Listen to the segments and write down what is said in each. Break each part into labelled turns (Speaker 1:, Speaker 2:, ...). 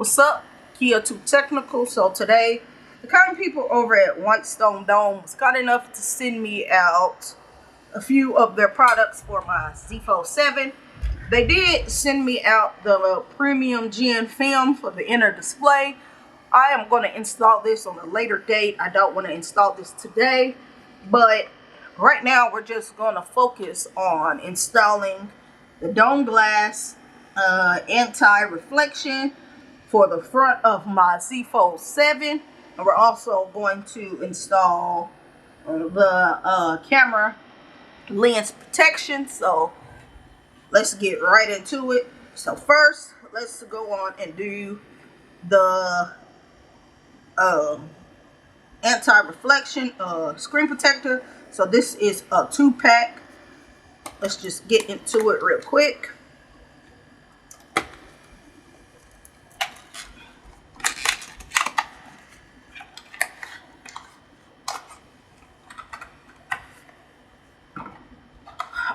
Speaker 1: What's up? Kia 2 Technical. So today, the kind people over at Whitestone Dome was kind enough to send me out a few of their products for my Z Fold 7. They did send me out the premium gen film for the inner display. I am going to install this on a later date. I don't want to install this today, but right now we're just going to focus on installing the dome glass anti-reflection for the front of my Z Fold 7, and we're also going to install the camera lens protection. So let's get right into it. So first, let's go on and do the anti-reflection screen protector. So this is a 2-pack. Let's just get into it real quick.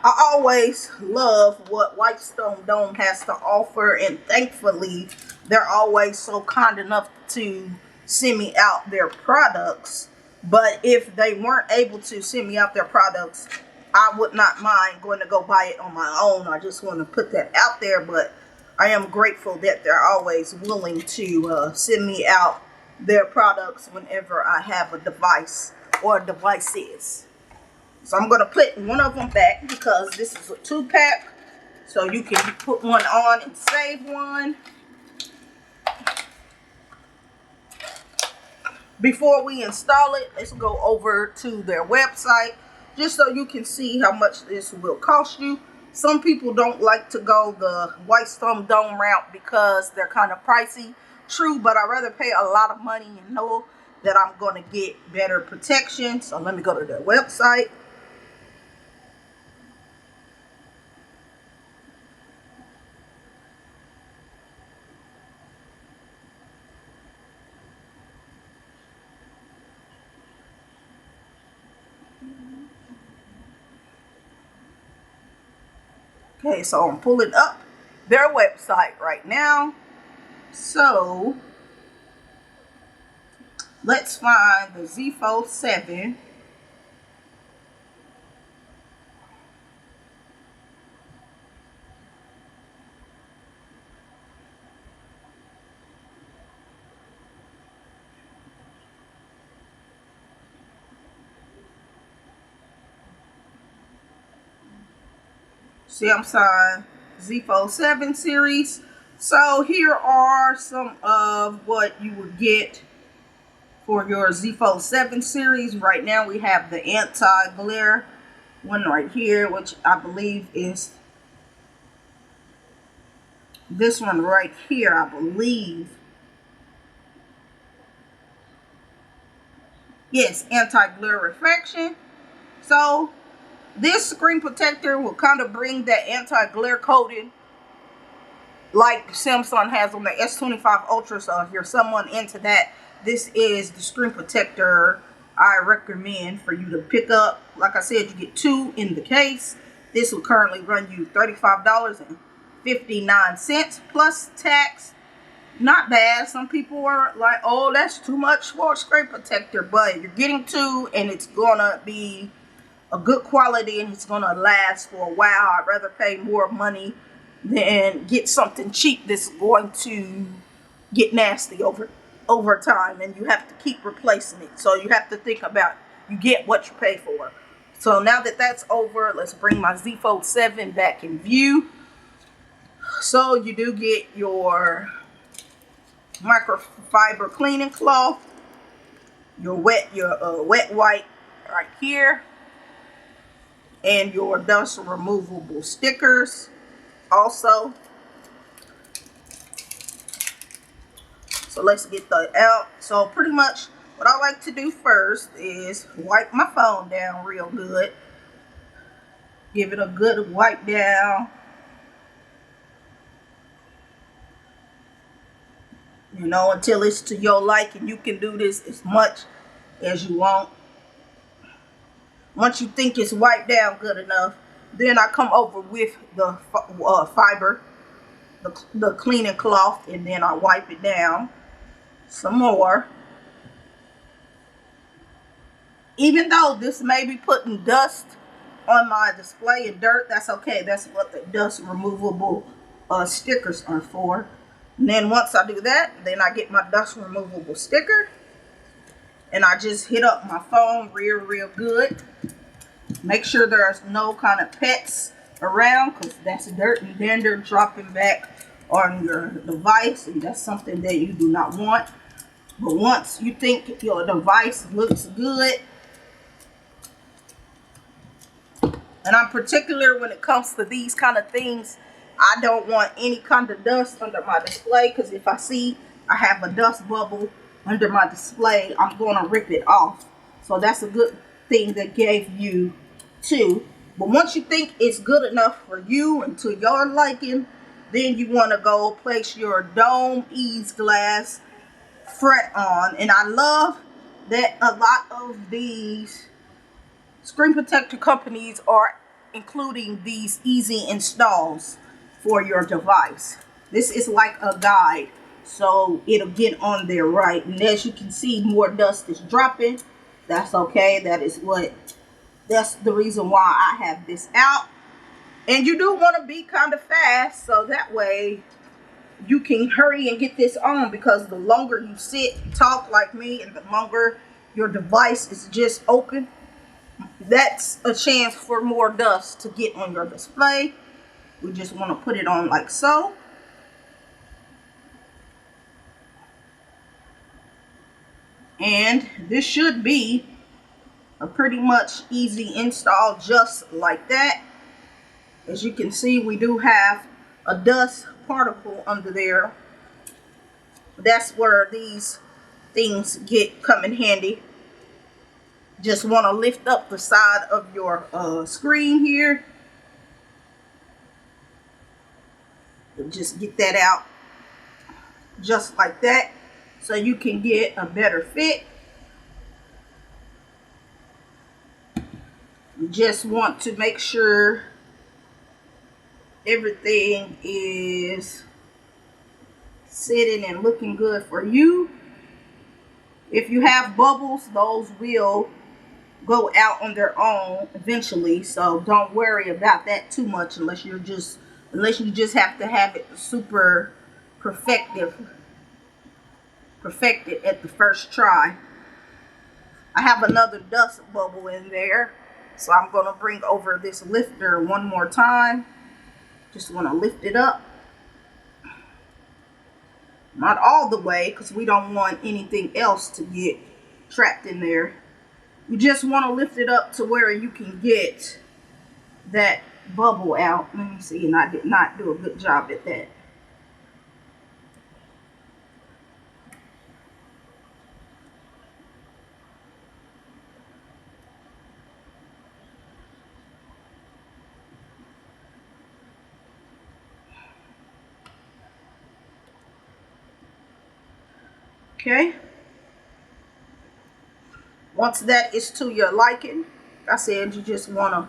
Speaker 1: I always love what Whitestone Dome has to offer, and thankfully they're always so kind enough to send me out their products. But if they weren't able to send me out their products, I would not mind going to go buy it on my own. I just want to put that out there, but I am grateful that they're always willing to send me out their products whenever I have a device or devices. So I'm going to put one of them back because this is a 2-pack. So you can put one on and save one. Before we install it, let's go over to their website just so you can see how much this will cost you. Some people don't like to go the Whitestone Dome route because they're kind of pricey. True, but I'd rather pay a lot of money and know that I'm going to get better protection. So let me go to their website. Okay, so I'm pulling up their website right now. So let's find the Z Fold 7. Samsung Z Fold 7 series. So here are some of what you would get for your Z Fold 7 series. Right now we have the anti-glare one right here, which I believe is this one right here, I believe. Yes, anti-glare reflection. So this screen protector will kind of bring that anti-glare coating like Samsung has on the S25 Ultra. So if you're someone into that, this is the screen protector I recommend for you to pick up. Like I said, you get 2 in the case. This will currently run you $35.59 plus tax. Not bad. Some people are like, oh, that's too much for a screen protector, but you're getting 2 and it's gonna be a good quality and it's gonna last for a while. I'd rather pay more money than get something cheap that's going to get nasty over time, and you have to keep replacing it. So you have to think about, you get what you pay for. So now that that's over, let's bring my Z Fold 7 back in view. So you do get your microfiber cleaning cloth, your wet wipe right here, and your dust removable stickers also. So let's get that out. So pretty much what I like to do first is wipe my phone down real good. Give it a good wipe down. You know, until it's to your liking. You can do this as much as you want. Once you think it's wiped down good enough, then I come over with the fiber the cleaning cloth, and then I wipe it down some more. Even though this may be putting dust on my display and dirt, that's okay. That's what the dust removable stickers are for. And then once I do that, then I get my dust removable sticker, and I just hit up my phone real good. Make sure there's no kind of pets around, because that's dirt and dander dropping back on your device, and that's something that you do not want. But once you think your device looks good, and I'm particular when it comes to these kind of things, I don't want any kind of dust under my display, because if I see I have a dust bubble under my display, I'm going to rip it off. So that's a good thing that gave you too. But once you think it's good enough for you and to your liking, then you want to go place your dome ease glass front on. And I love that a lot of these screen protector companies are including these easy installs for your device. This is like a guide, so it'll get on there right. And as you can see, more dust is dropping. That's okay. That's the reason why I have this out. And you do want to be kind of fast, so that way you can hurry and get this on, because the longer you sit, talk like me, and the longer your device is just open, that's a chance for more dust to get on your display. We just want to put it on like so. And this should be a pretty much easy install, just like that. As you can see, we do have a dust particle under there. That's where these things come in handy. Just want to lift up the side of your screen here. And just get that out just like that, so you can get a better fit. You just want to make sure everything is sitting and looking good for you. If you have bubbles, those will go out on their own eventually, so don't worry about that too much, unless you just have to have it super perfected at the first try. I have another dust bubble in there, so I'm going to bring over this lifter one more time. Just want to lift it up, not all the way, because we don't want anything else to get trapped in there. You just want to lift it up to where you can get that bubble out. Let me see, and I did not do a good job at that. Okay. Once that is to your liking, like I said, you just want to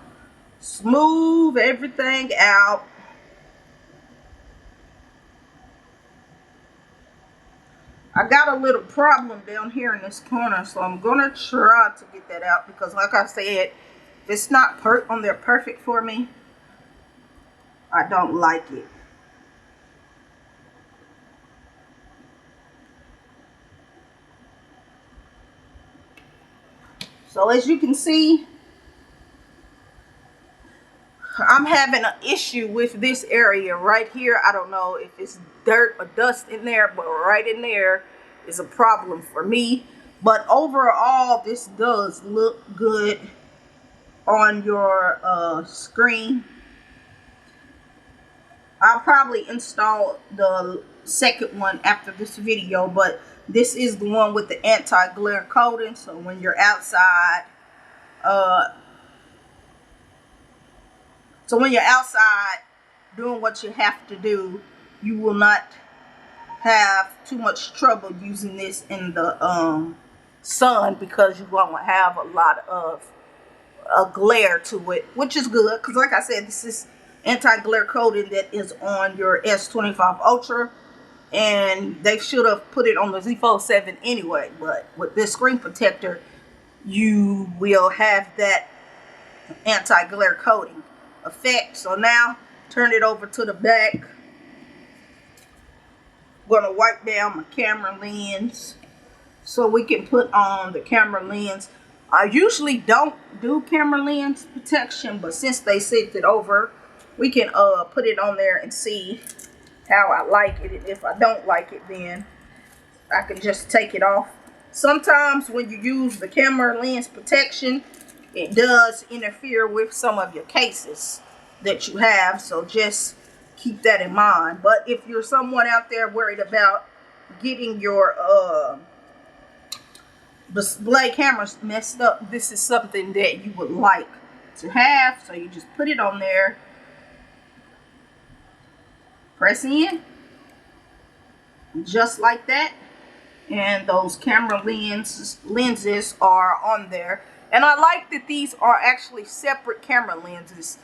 Speaker 1: smooth everything out. I got a little problem down here in this corner, so I'm going to try to get that out, because like I said, if it's not on there perfect for me, I don't like it. So as you can see, I'm having an issue with this area right here. I don't know if it's dirt or dust in there, but right in there is a problem for me. But overall, this does look good on your screen. I'll probably install the second one after this video, but this is the one with the anti-glare coating. So when you're outside, doing what you have to do, you will not have too much trouble using this in the sun, because you won't have a lot of glare to it, which is good, because like I said, this is anti-glare coating that is on your S25 Ultra, and they should have put it on the Z Fold 7 anyway, but with this screen protector you will have that anti-glare coating effect. So now turn it over to the back. I'm gonna wipe down my camera lens so we can put on the camera lens. I usually don't do camera lens protection, but since they sent it over, we can put it on there and see how I like it. And if I don't like it, then I can just take it off. Sometimes when you use the camera lens protection, it does interfere with some of your cases that you have, so just keep that in mind. But if you're someone out there worried about getting your display cameras messed up, this is something that you would like to have. So you just put it on there, press in, just like that, and those camera lenses are on there. And I like that these are actually separate camera lenses.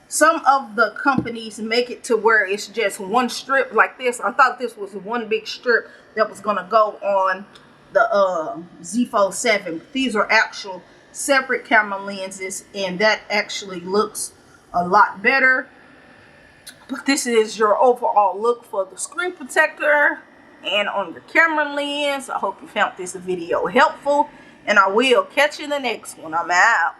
Speaker 1: Some of the companies make it to where it's just one strip like this. I thought this was one big strip that was going to go on the Z Fold 7. These are actual separate camera lenses, and that actually looks a lot better. But this is your overall look for the screen protector and on your camera lens. I hope you found this video helpful, and I will catch you in the next one. I'm out.